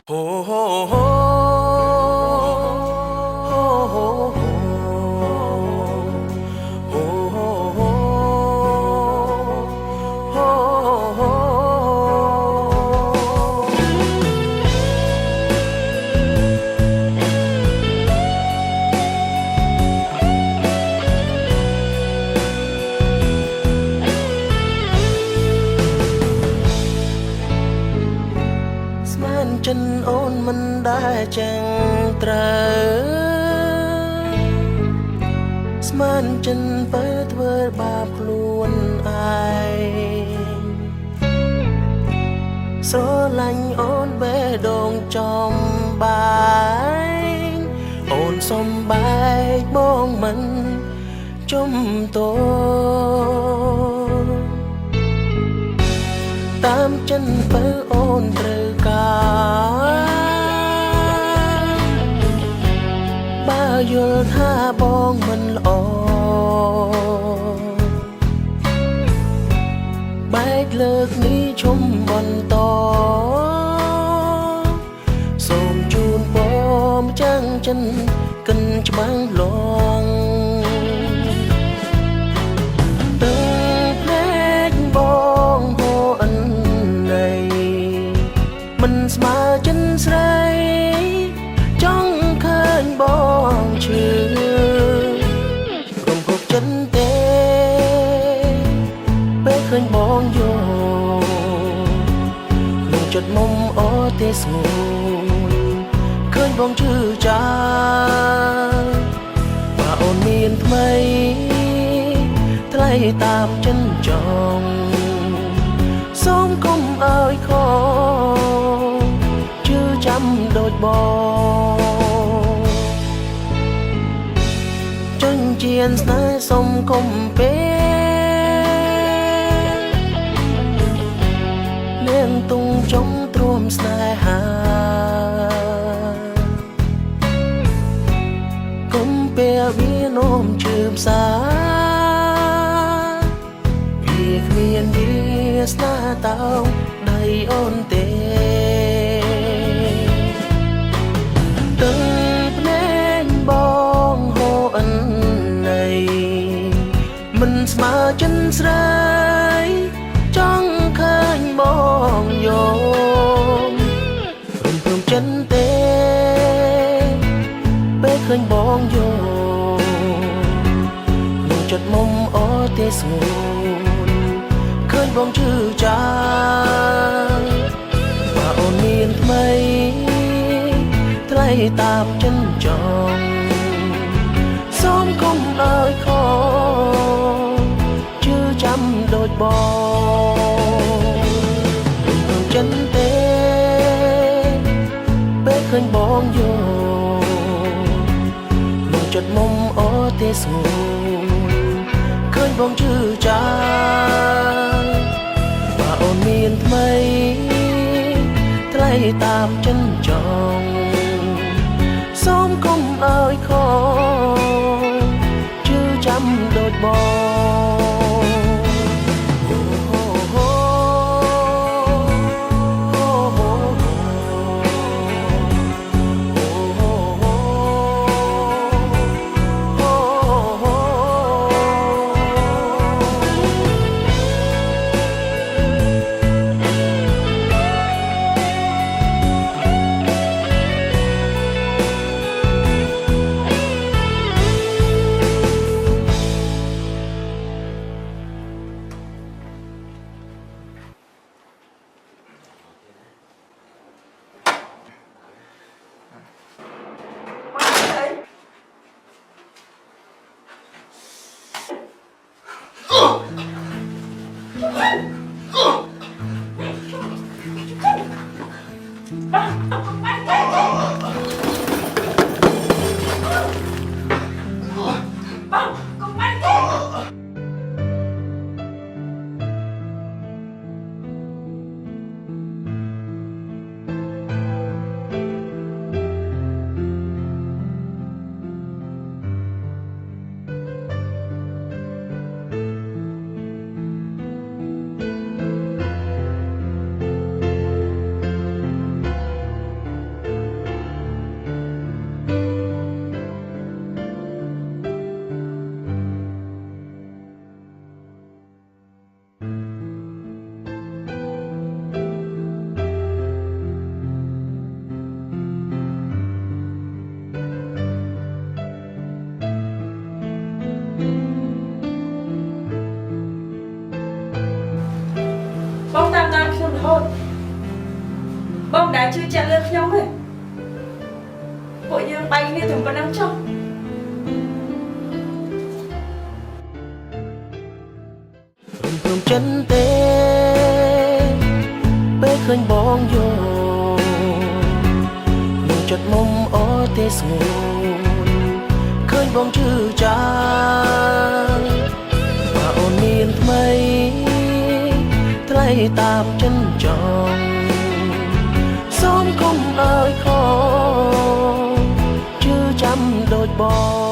Ho ho ho ho ho ho ho ho ស្មានចិនអូនមិនដែលចឹងត្រូវស្មានចិនបើធ្វើបាបខ្លួនឯងស្រឡាញ់អូនបេះដូងចំបាយអូនសំបែកបងមិនជំទោតាមចិនបើអូនត្រូវការបើយល់ថាបងមិនល្អបែកលើកនេះឈុំបន្តសូមជូនបងចាំងចិនកិនច្បាំងលងមិនស្មើចិនស្រីចង់ឃើញបងឈឺរំភើបចិនទេពេលឃើញបងយោក្នុងចិត្តមុំអទេស្ងួនឃើញបងឈឺចាបើអូនមានថ្មីថ្លៃតាមចិនចង់សូមកុំអើយខជឿចាំដូចបងចង់ជាស្នេហ៍សុំកុំពេលលៀងទុំចង់ទ្រាំស្នេហាកុំពេលវានោមជឿផ្សាវាគ្មានវាស្នេហ៍តោដៃអូនទេទឹកភ្នែកបងហូរអិនណៃមិនស្មើចិនស្រីចង់ឃើញបងយោរំភើបចិនទេពេលឃើញបងយោក្នុងចិត្តមុំអទេស្ងួនឃើញបងឈឺចាបើអូនមានថ្មីថ្លៃតាមចិនចង់សូមកុំអើយខជឿចាំដូចបងរំភើបចិនទេពេលឃើញបងយោក្នុងចិត្តមុំអទេស្ងួនឃើញបងឈឺចាបើអូនមានថ្មីថ្លៃតាមចិនចង់សូមកុំអើយខជឿចាំដូចបង ចាក់លើខ្ញុំទេពួកយើងបែកគ្នាត្រឹមប៉ុណ្ណឹងចុះ រំពឹងចិនទេពេលឃើញបងយកនឹងចិត្តមុំអទេស្ងួនឃើញបងជឿចាបើអូនមានថ្មីថ្លៃតាមចិនចង់សូមកុំអើយខជឿចាំដូចបង